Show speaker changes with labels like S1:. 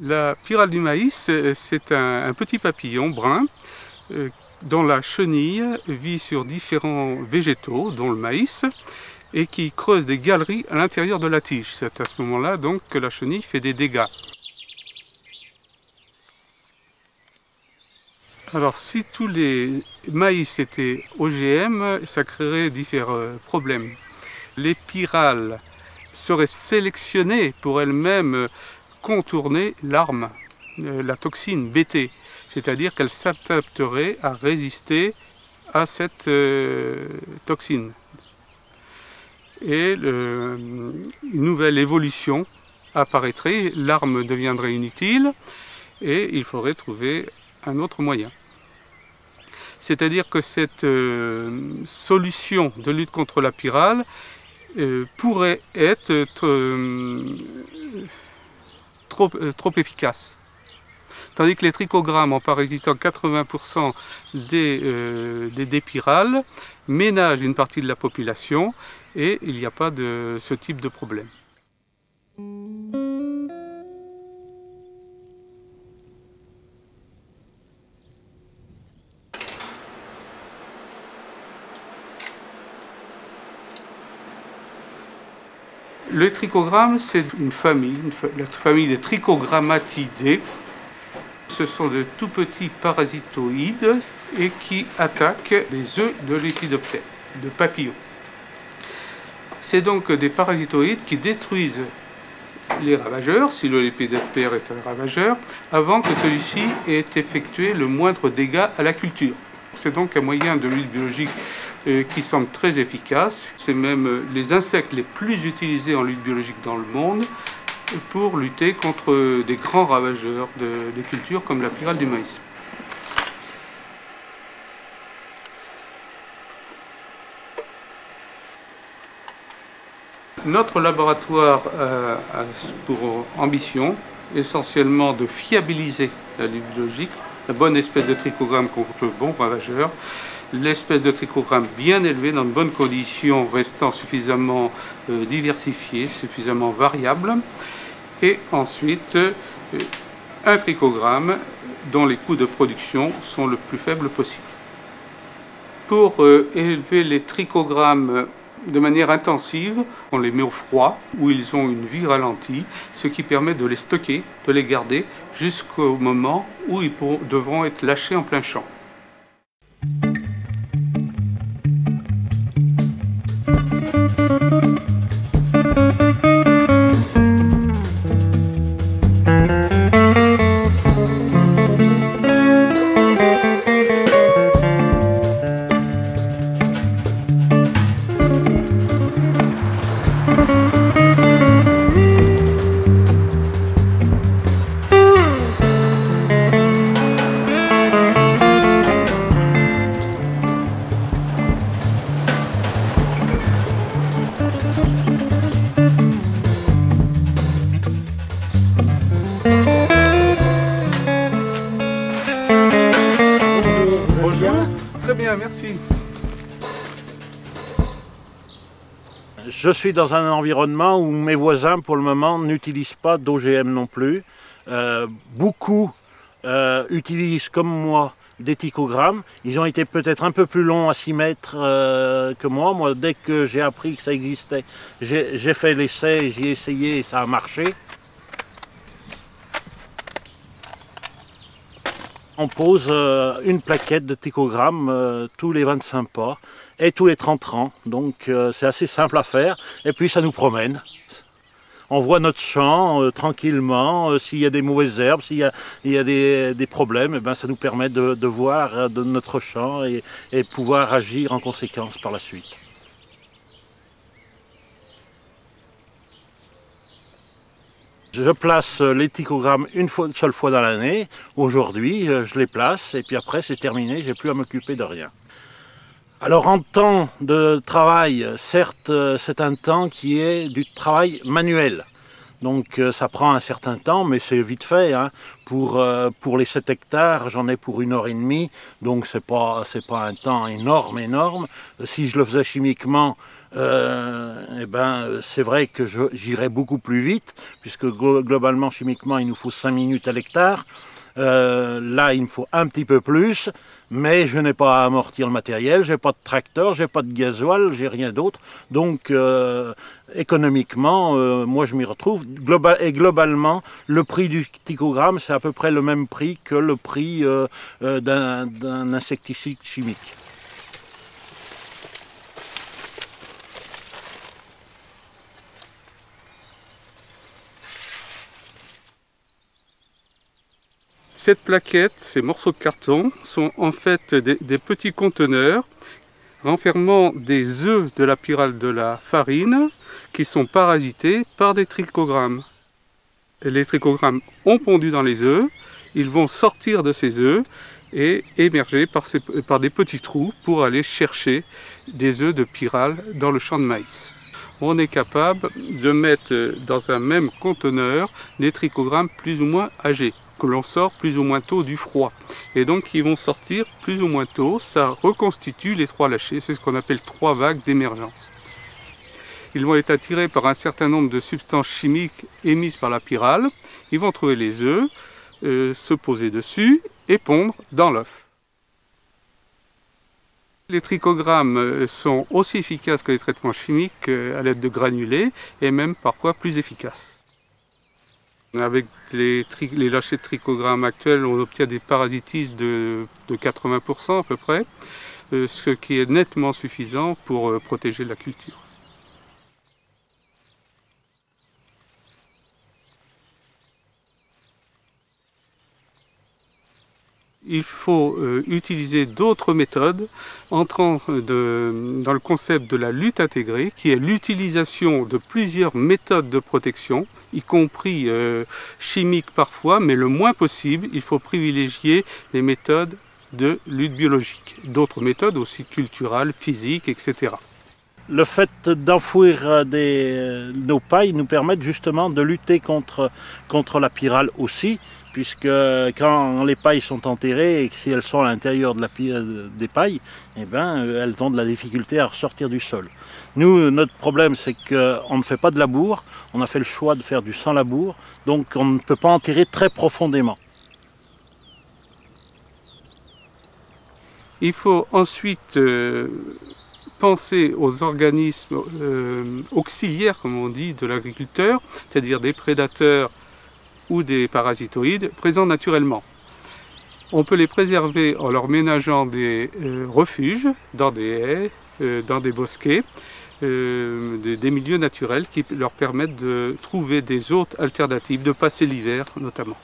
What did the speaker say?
S1: La pyrale du maïs, c'est un petit papillon brun dont la chenille vit sur différents végétaux, dont le maïs, et qui creuse des galeries à l'intérieur de la tige. C'est à ce moment-là donc que la chenille fait des dégâts. Alors si tous les maïs étaient OGM, ça créerait différents problèmes. Les pyrales seraient sélectionnées pour elles-mêmes contourner l'arme, la toxine Bt, c'est-à-dire qu'elles s'adapteraient à résister à cette toxine. Et une nouvelle évolution apparaîtrait, l'arme deviendrait inutile et il faudrait trouver un autre moyen. C'est-à-dire que cette solution de lutte contre la pyrale pourrait être trop efficace. Tandis que les trichogrammes, en parasitant 80% des pyrales, ménagent une partie de la population et il n'y a pas de ce type de problème. Le trichogramme, c'est une famille, la famille des Trichogrammatidae. Ce sont de tout petits parasitoïdes et qui attaquent les œufs de lépidoptères, de papillons. C'est donc des parasitoïdes qui détruisent les ravageurs, si le lépidoptère est un ravageur, avant que celui-ci ait effectué le moindre dégât à la culture. C'est donc un moyen de lutte biologique qui semble très efficace. C'est même les insectes les plus utilisés en lutte biologique dans le monde pour lutter contre des grands ravageurs des cultures comme la pyrale du maïs. Notre laboratoire a pour ambition essentiellement de fiabiliser la lutte biologique, la bonne espèce de trichogramme contre le bon ravageur, l'espèce de trichogramme bien élevée dans de bonnes conditions, restant suffisamment diversifiée, suffisamment variable, et ensuite un trichogramme dont les coûts de production sont le plus faibles possible. Pour élever les trichogrammes de manière intensive, on les met au froid, où ils ont une vie ralentie, ce qui permet de les stocker, de les garder, jusqu'au moment où ils devront être lâchés en plein champ. Très bien, merci.
S2: Je suis dans un environnement où mes voisins, pour le moment, n'utilisent pas d'OGM non plus. Beaucoup utilisent, comme moi, des trichogrammes. Ils ont été peut-être un peu plus longs à s'y mettre que moi. Moi, dès que j'ai appris que ça existait, j'ai fait l'essai, j'y ai essayé et ça a marché. On pose une plaquette de trichogramme tous les 25 pas et tous les 30 ans. Donc c'est assez simple à faire et puis ça nous promène. On voit notre champ tranquillement, s'il y a des mauvaises herbes, s'il y a des problèmes, et ben, ça nous permet de voir de notre champ et pouvoir agir en conséquence par la suite. Je place les trichogrammes une seule fois dans l'année. Aujourd'hui, je les place et puis après c'est terminé, j'ai plus à m'occuper de rien. Alors en temps de travail, certes, c'est un temps qui est du travail manuel. Donc ça prend un certain temps, mais c'est vite fait, hein. Pour les 7 hectares, j'en ai pour 1h30, donc c'est pas un temps énorme. Si je le faisais chimiquement, eh ben, c'est vrai que j'irais beaucoup plus vite, puisque globalement, chimiquement, il nous faut 5 minutes à l'hectare. Là, il me faut un petit peu plus, mais je n'ai pas à amortir le matériel, j'ai pas de tracteur, j'ai pas de gasoil, j'ai rien d'autre. Donc, économiquement, moi, je m'y retrouve. Globalement, le prix du trichogramme, c'est à peu près le même prix que le prix d'un insecticide chimique.
S1: Cette plaquette, ces morceaux de carton, sont en fait des petits conteneurs renfermant des œufs de la pyrale de la farine qui sont parasités par des trichogrammes. Les trichogrammes ont pondu dans les œufs, ils vont sortir de ces œufs et émerger par des petits trous pour aller chercher des œufs de pyrale dans le champ de maïs. On est capable de mettre dans un même conteneur des trichogrammes plus ou moins âgés, que l'on sort plus ou moins tôt du froid. Et donc ils vont sortir plus ou moins tôt, ça reconstitue les 3 lâchers, c'est ce qu'on appelle 3 vagues d'émergence. Ils vont être attirés par un certain nombre de substances chimiques émises par la pyrale, ils vont trouver les œufs, se poser dessus et pondre dans l'œuf. Les trichogrammes sont aussi efficaces que les traitements chimiques à l'aide de granulés et même parfois plus efficaces. Avec les lâchers de trichogrammes actuels, on obtient des parasitismes de 80% à peu près, ce qui est nettement suffisant pour protéger la culture. Il faut utiliser d'autres méthodes entrant dans le concept de la lutte intégrée, qui est l'utilisation de plusieurs méthodes de protection, y compris chimiques parfois, mais le moins possible, il faut privilégier les méthodes de lutte biologique. D'autres méthodes aussi culturelles, physiques, etc.
S2: Le fait d'enfouir nos pailles nous permet justement de lutter contre la pyrale aussi, puisque quand les pailles sont enterrées et que si elles sont à l'intérieur des pailles, eh ben, elles ont de la difficulté à ressortir du sol. Nous, notre problème, c'est qu'on ne fait pas de labour, on a fait le choix de faire du sans labour, donc on ne peut pas enterrer très profondément.
S1: Il faut ensuite penser aux organismes auxiliaires, comme on dit, de l'agriculteur, c'est-à-dire des prédateurs ou des parasitoïdes présents naturellement. On peut les préserver en leur ménageant des refuges dans des haies, dans des bosquets, des milieux naturels qui leur permettent de trouver des hôtes alternatives, de passer l'hiver notamment.